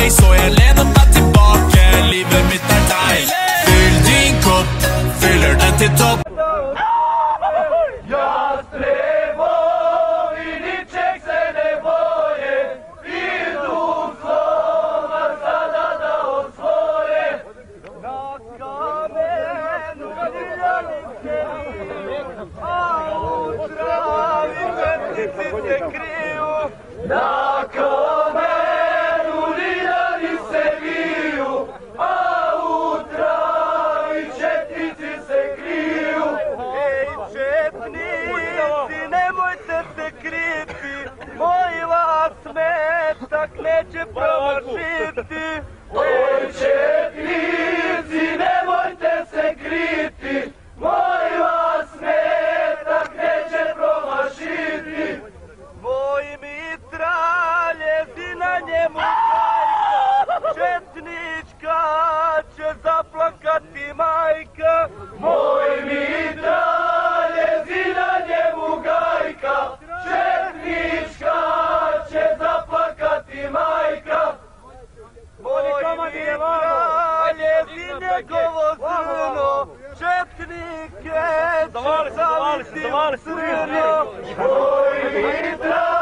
mig så jag lener meg tilbake. Livet mitt deg. Fyll din kopp, fyller den til topp. Na kamenu liljani se viju, a u travi četnici se kriju. Ej četnici, nemojte se kriti, moj vas metak neće promašiti. Oj četnici, nemojte se kriti, moj vas metak neće promašiti. Moj mitralj jezi na njemu majka, četnička će zaplakati majka. Moj mitralj jezi na njemu gajka, četnička će zaplakati majka. Moj mitralj jezi njegovo zrno, četnike će zaliti u crno. Moj mitralj